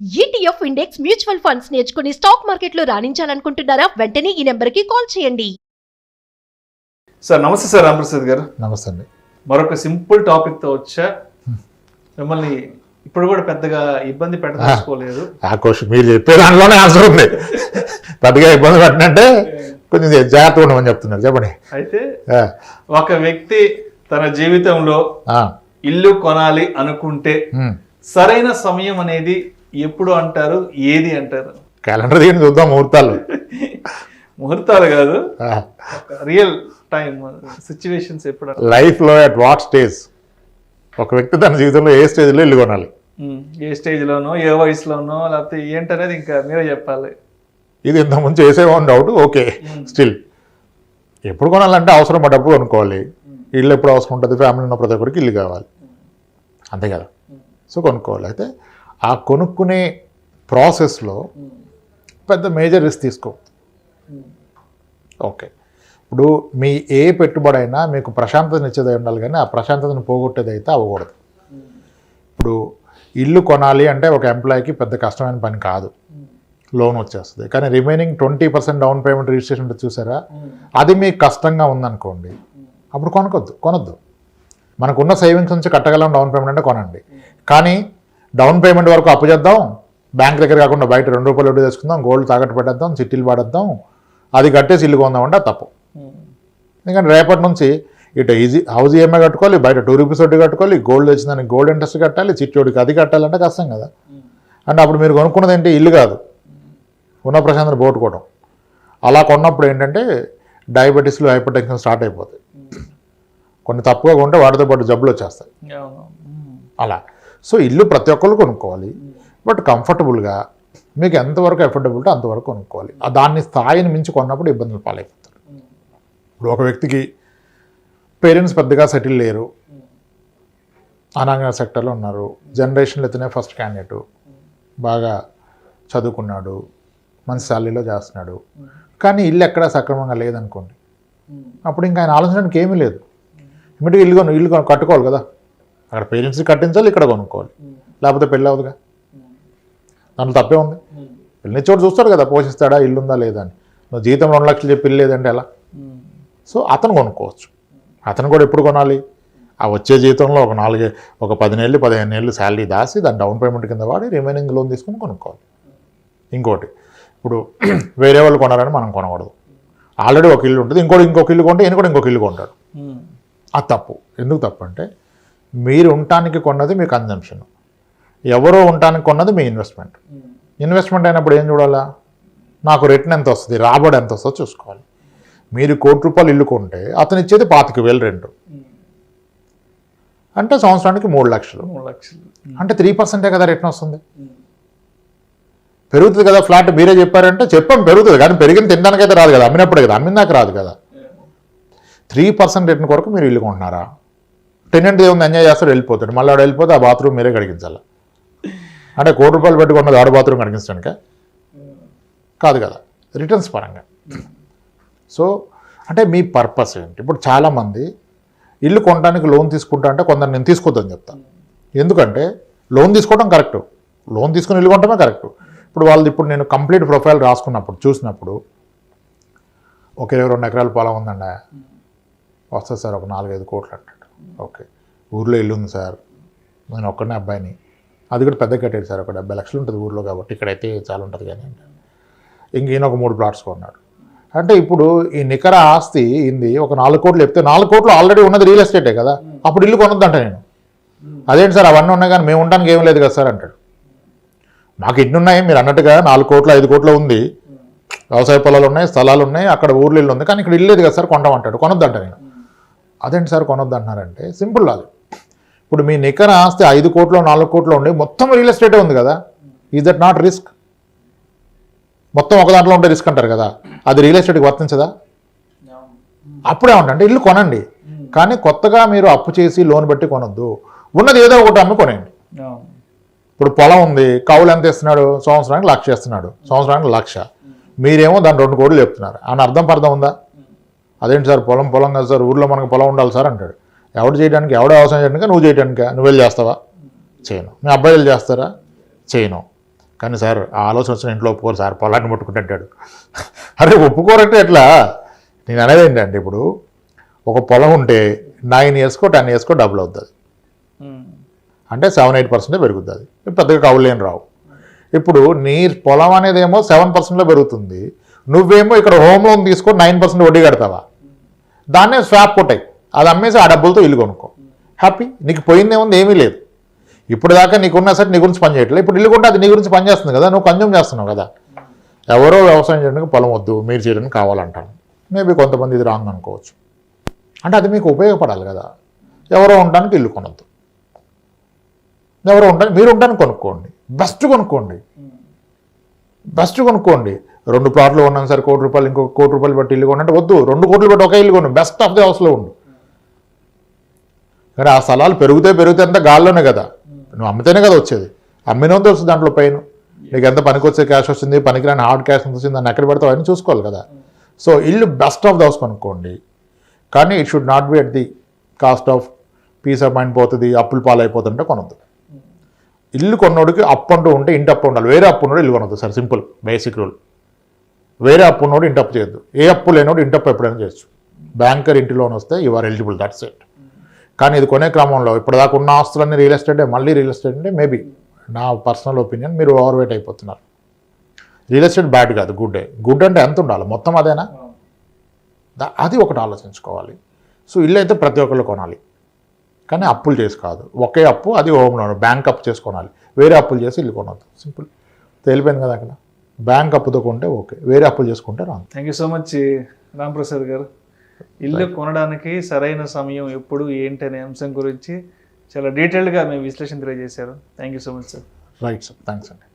ETF index mutual funds నేర్చుకుని stock మార్కెట్లో రాణించాలనుకుంటున్నారా? వెంటనే ఈ నెంబర్కి కాల్ చేయండి. సార్ నమస్తే సార్, రామప్రసాద్ గారు. నమస్తే అండి. మరొక సింపుల్ టాపిక్తో వచ్చా. మిమ్మల్ని ఇప్పుడు కూడా పెద్దగా ఇబ్బంది పెట్టదలుచుకోలేదు. ఆ క్వశ్చన్ మీరు చెప్పే దాంట్లోనే ఆన్సర్ ఉంది. పెద్దగా ఇబ్బంది పెట్టినంటే కొంచెం జాగ్రత్తగా ఉండమని చెప్తున్నారు. చెప్పండి. అయితే ఒక వ్యక్తి తన జీవితంలో ఇల్లు కొనాలి అనుకుంటే సరైన సమయం అనేది ఎప్పుడు అంటారు, ఏది అంటారు? క్యాలెండర్ తీయండి చూద్దాం. ముహూర్తాలు కాదు, రియల్ టైం సిచ్యువేషన్స్ ఎప్పుడు? లైఫ్లో అట్ వాట్ స్టేజ్ ఒక వ్యక్తి తన జీవితంలో ఏ స్టేజ్లో ఇల్లు కొనాలి, ఏ స్టేజ్లోనో, ఏ వయసులోనో, లేకపోతే ఏంటనేది ఇంకా మీరే చెప్పాలి. ఇది ఇంతకుముందు చేసేవాడిని డౌట్. ఓకే, స్టిల్ ఎప్పుడు కొనాలంటే అవసరం పడ్డప్పుడు కొనుక్కోవాలి. ఇల్లు ఎప్పుడు అవసరం ఉంటుంది? ఫ్యామిలీ ఉన్న ప్రతి ఒక్కరికి ఇల్లు కావాలి, అంతే కదా. సో కొనుక్కోవాలి. అయితే ఆ కొనుక్కునే ప్రాసెస్లో పెద్ద మేజర్ రిస్క్ తీసుకో. ఓకే, ఇప్పుడు మీ ఏ పెట్టుబడి అయినా మీకు ప్రశాంతతను ఇచ్చేది ఉండాలి, కానీ ఆ ప్రశాంతతను పోగొట్టేది అయితే అవ్వకూడదు. ఇప్పుడు ఇల్లు కొనాలి అంటే ఒక ఎంప్లాయీకి పెద్ద కష్టమైన పని కాదు, లోన్ వచ్చేస్తుంది. కానీ రిమైనింగ్ 20% డౌన్ పేమెంట్ రిజిస్ట్రేషన్ చూసారా, అది మీకు కష్టంగా ఉందనుకోండి, అప్పుడు కొనొద్దు. మనకున్న సేవింగ్స్ నుంచి కట్టగలం డౌన్ పేమెంట్ అంటే కొనండి. కానీ డౌన్ పేమెంట్ వరకు అప్పు చేద్దాం, బ్యాంక్ దగ్గర కాకుండా బయట ₹2 వడ్డీ తెచ్చుకుందాం, గోల్డ్ తాకట్టు పెట్టేద్దాం, చిట్టీలు పాడేద్దాం, అది కట్టేసి ఇల్లు కొందామంటే తప్పు. ఎందుకంటే రేపటి నుంచి ఇటు హౌస్ ఈఎంఐ కట్టుకోవాలి, బయట ₹2 వడ్డీ కట్టుకోవాలి, గోల్డ్ తెచ్చిందానికి గోల్డ్ ఇంట్రెస్ట్ కట్టాలి, చిట్టోడికి అది కట్టాలంటే కష్టం కదా. అంటే అప్పుడు మీరు కొనుక్కున్నది ఏంటి? ఇల్లు కాదు, ఉన్న ప్రశాంతత పోగొట్టుకోవడం. అలా కొన్నప్పుడు ఏంటంటే డయాబెటీస్లు, హైపర్ టెన్షన్ స్టార్ట్ అయిపోతాయి. కొన్ని తప్పుగా కొంటే వాటితో పాటు జబ్బులు వచ్చేస్తాయి అలా. సో ఇల్లు ప్రతి ఒక్కళ్ళు కొనుక్కోవాలి, బట్ కంఫర్టబుల్గా మీకు ఎంతవరకు ఎఫోర్డబిలిటీ అంతవరకు కొనుక్కోవాలి. దాన్ని స్థాయిని మించి కొన్నప్పుడు ఇబ్బందులు పాలైపోతారు. ఇప్పుడు ఒక వ్యక్తికి పేరెంట్స్ పెద్దగా సెటిల్ లేరు, అనాంగ సెక్టర్లో ఉన్నారు, జనరేషన్లో ఇతనే ఫస్ట్ క్యాండిడేటు, బాగా చదువుకున్నాడు, మంచి శాలరీలో చేస్తున్నాడు, కానీ ఇల్లు ఎక్కడా సక్రమంగా లేదనుకోండి, అప్పుడు ఇంకా ఆయన ఆలోచించడానికి ఏమీ లేదు. ఇమ్మీడియట్గా ఇల్లు కట్టుకోవాలి కదా. అక్కడ పేరెంట్స్కి కట్టించాలి, ఇక్కడ కొనుక్కోవాలి, లేకపోతే పెళ్ళి అవ్వదుగా. దాంట్లో తప్పే ఉంది. పెళ్ళిని చోటు చూస్తాడు కదా, పోషిస్తాడా, ఇల్లు ఉందా లేదా అని. నువ్వు జీతం 2 లక్షలు చెప్పి ఇల్లు లేదంటే ఎలా? సో అతను కొనుక్కోవచ్చు. అతను కూడా ఎప్పుడు కొనాలి? ఆ వచ్చే జీతంలో ఒక 10 ఏళ్ళు 15 ఏళ్ళు శాలరీ దాసి దాని డౌన్ పేమెంట్ కింద వాడి రిమైనింగ్ లోన్ తీసుకుని కొనుక్కోవాలి. ఇంకోటి, ఇప్పుడు వేరే వాళ్ళు కొనాలని మనం కొనకూడదు. ఆల్రెడీ ఒక ఇల్లు ఉంటుంది, ఇంకొక ఇల్లు కొంటే ఈయన కూడా ఇంకొక ఇల్లు కొంటాడు. అది తప్పు. ఎందుకు తప్పు అంటే, మీరు ఉండటానికి కొన్నది మీ కన్జంప్షన్, ఎవరో ఉండటానికి కొన్నది మీ ఇన్వెస్ట్మెంట్. ఇన్వెస్ట్మెంట్ అయినప్పుడు ఏం చూడాలా? నాకు రిటర్న్ ఎంత వస్తుంది, రాబడి ఎంత వస్తుందో చూసుకోవాలి. మీరు ₹1,00,000 ఇల్లు కొంటే అతను ఇచ్చేది 25,000 రెంట్, అంటే సంవత్సరానికి 3 లక్షలు. అంటే 3% కదా రిటర్న్ వస్తుంది. పెరుగుతుంది కదా. ఫ్లాట్ మీరే చెప్పారంటే పెరుగుతుంది, కానీ పెరిగిన తినడానికైతే రాదు కదా, అమ్మినప్పుడే కదా, అమ్మిందాక రాదు కదా. 3% రిటర్న్ కొరకు మీరు ఇల్లు కొంటున్నారా? టెనెంట్ ఏముంది, ఎంజాయ్ చేస్తాడు, వెళ్ళిపోతాడు. మళ్ళీ ఆడు వెళ్ళిపోతే ఆ బాత్రూమ్ మీరే కడిగించాలి. అంటే ₹1,00,000 పెట్టుకున్నది ఆడ బాత్రూమ్ కడిగించడానికే కాదు కదా, రిటర్న్స్ పరంగా. సో అంటే మీ పర్పస్ ఏంటి? ఇప్పుడు చాలామంది ఇల్లు కొనడానికి లోన్ తీసుకుంటా అంటే కొందరు నేను తీసుకోవద్దని చెప్తాను. ఎందుకంటే లోన్ తీసుకోవడం కరెక్టు, లోన్ తీసుకుని ఇల్లు కొంటమే కరెక్టు. ఇప్పుడు నేను కంప్లీట్ ప్రొఫైల్ రాసుకున్నప్పుడు చూసినప్పుడు, ఒక 22 ఎకరాల పొలం ఉందండి, వస్తుంది సార్ ఒక 4-5 కోట్లు అంటాడు. ఓకే, ఊర్లో ఇల్లు ఉంది సార్, నేను ఒక్కడనే అబ్బాయిని, అది కూడా పెద్ద కట్టేది సార్, ఒక 70 లక్షలు ఉంటుంది ఊర్లో, కాబట్టి ఇక్కడైతే చాలా ఉంటుంది. కానీ ఈయన ఒక 3 ప్లాట్స్ కొన్నాడు. అంటే ఇప్పుడు ఈ నికర ఆస్తి ఇంది ఒక 4 కోట్లు చెప్తే 4 కోట్లు ఆల్రెడీ ఉన్నది రియల్ ఎస్టేటే కదా, అప్పుడు ఇల్లు కొనొద్దంట నేను. అదేంటి సార్ అవన్నీ ఉన్నాయి కానీ మేము ఉండడానికి ఏం లేదు కదా సార్ అంటాడు. మాకు ఇన్ని ఉన్నాయి, మీరు అన్నట్టుగా 4 కోట్లు 5 కోట్లు ఉంది, వ్యవసాయ పొలాలు ఉన్నాయి, స్థలాలు ఉన్నాయి, అక్కడ ఊర్లో ఇల్లు ఉంది, కానీ ఇక్కడ ఇల్లు లేదు కదా సార్, కొంటామంటాడు. కొనొద్దంట నేను. అదేంటి సార్ కొనొద్దు అంటున్నారంటే సింపుల్ లాజిక్. ఇప్పుడు మీ నికర ఆస్తి 5 కోట్లు 4 కోట్లు ఉండి మొత్తం రియల్ ఎస్టేటే ఉంది కదా, ఈజ్ దట్ నాట్ రిస్క్? మొత్తం ఒక దాంట్లో ఉంటే రిస్క్ అంటారు కదా, అది రియల్ ఎస్టేట్కి వర్తించదా? అప్పుడేమంటే ఇల్లు కొనండి, కానీ కొత్తగా మీరు అప్పు చేసి లోన్ పెట్టి కొనొద్దు. ఉన్నది ఏదో ఒకటి అమ్మి కొనండి. ఇప్పుడు పొలం ఉంది, కౌలు ఎంత ఇస్తున్నాడు? సంవత్సరానికి 1,00,000 ఇస్తున్నాడు, సంవత్సరానికి 1,00,000. మీరేమో దాని 2 కోట్లు చెప్తున్నారు. అని అర్థం ఉందా? అదేంటి సార్ పొలం కదా సార్, ఊర్లో మనకు పొలం ఉండాలి సార్ అంటాడు. ఎవడు చేయడానికి, ఎవడో వ్యవసాయం చేయడానికి, నువ్వు చేయడానికా? నువ్వు వెళ్ళి చేస్తావా? చేయను. మీ అబ్బాయిలు చేస్తారా? చేయను. కానీ సార్ ఆ ఆలోచన వచ్చిన ఇంట్లో ఒప్పుకోరు సార్, పొలాన్ని ముట్టుకుంటే అంటాడు. అరే ఒప్పుకోరంటే ఎట్లా? నేను అనేది ఏంటంటే ఇప్పుడు ఒక పొలం ఉంటే 9 ఇయర్స్కో 10 ఇయర్స్కో డబుల్ అవుతుంది, అంటే 7-8% పెరుగుతుంది. పెద్దగా కవులేం రావు. ఇప్పుడు నీ పొలం అనేది ఏమో 7%లో పెరుగుతుంది, నువ్వేమో ఇక్కడ హోమ్ లోన్ తీసుకొని 9% వడ్డీ కడతావా? దాన్నే స్వాప్ కొట్టాయి, అది అమ్మేసి ఆ డబ్బులతో ఇల్లు కొనుక్కో, హ్యాపీ. నీకు పోయిందేముంది? ఏమీ లేదు. ఇప్పుడు దాకా నీకున్న సరే నీ గురించి పని చేయట్లేదు, ఇప్పుడు ఇల్లు కొంటే అది నీ గురించి పని చేస్తుంది కదా, నువ్వు కన్జ్యూమ్ చేస్తున్నావు కదా. ఎవరో వ్యవసాయం చేయడానికి పొలం వద్దు, మీరు చేయడానికి కావాలంటాను. మేబీ కొంతమంది ఇది రాంగ్ అనుకోవచ్చు. అంటే అది మీకు ఉపయోగపడాలి కదా. ఎవరో ఉండడానికి ఇల్లు కొనొద్దు, ఎవరో ఉండడానికి మీరు ఉండడానికి కొనుక్కోండి, బెస్ట్ కొనుక్కోండి, బెస్ట్ కొనుక్కోండి. 2 ప్లాట్లు ఉన్నాను సరే, ₹1 కోటి, ఇంకొక ₹1 కోటి పెట్టి ఇల్లు కొనంటే వద్దు, 2 కోట్లు పెట్టి ఒక ఇల్లు కొను, బెస్ట్ ఆఫ్ ది హౌస్లో ఉండు. కానీ ఆ స్థలాలు పెరిగితే అంతా గాల్లోనే కదా, నువ్వు అమ్మితేనే కదా వచ్చేది. అమ్మినంత వస్తుంది దాంట్లో పైన, నీకు ఎంత పనికి వచ్చే క్యాష్ వచ్చింది, పనికిరాని హార్డ్ క్యాష్ ఎంత వచ్చింది, దాన్ని ఎక్కడ పెడతావు అని చూసుకోవాలి కదా. సో ఇల్లు బెస్ట్ ఆఫ్ ది హౌస్ కొనుక్కోండి, కానీ it should not be at the cost of piece of mind పోతుంది, అప్పులు పాలైపోతుంటే కొనొద్దు. ఇల్లు కొన్నోడికి అప్పు అంటూ ఉంటే ఇంటి అప్పు ఉండాలి, వేరే అప్పు ఉన్నోడు ఇల్లు కొనొద్దు సార్, సింపుల్ బేసిక్ రూల్. వేరే అప్పు ఉన్నోడు ఇంటి అప్పు చేయొద్దు, ఏ అప్పు లేనోడు ఇంటి అప్పు ఎప్పుడైనా చేయొచ్చు. బ్యాంకర్ ఇంటి లోన్ వస్తే you are eligible, that's it. కానీ ఇది కొనే క్రమంలో ఇప్పుడు దాకా ఉన్న ఆస్తులన్నీ రియల్ ఎస్టేటే, మళ్ళీ రియల్ ఎస్టేట్ అంటే మేబీ నా పర్సనల్ ఒపీనియన్ మీరు ఓవర్ వెయిట్ అయిపోతున్నారు. రియల్ ఎస్టేట్ బ్యాడ్ కాదు, గుడ్ అంటే ఎంత ఉండాలి, మొత్తం అదేనా? అది ఒకటి ఆలోచించుకోవాలి. సో ఇల్లు అయితే ప్రతి ఒక్కళ్ళు కొనాలి, కానీ అప్పులు చేసి కాదు. ఒకే అప్పు, అది హోమ్ లోన్, బ్యాంక్ అప్పు చేసి కొనాలి, వేరే అప్పులు చేసి ఇల్లు కొనవద్దు. సింపుల్, తేలిపోయింది కదా. అక్కడ బ్యాంక్ అప్పుతో కొంటే ఓకే, వేరే అప్పులు చేసుకుంటే wrong. Thank you so much Ramprasad గారు. ఇల్లు కొనడానికి సరైన సమయం ఎప్పుడు ఏంటి అనే అంశం గురించి చాలా డీటెయిల్డ్గా మీ విశ్లేషణ తెలియజేశారు. Thank you so much sir. Right sir, thanks అండి.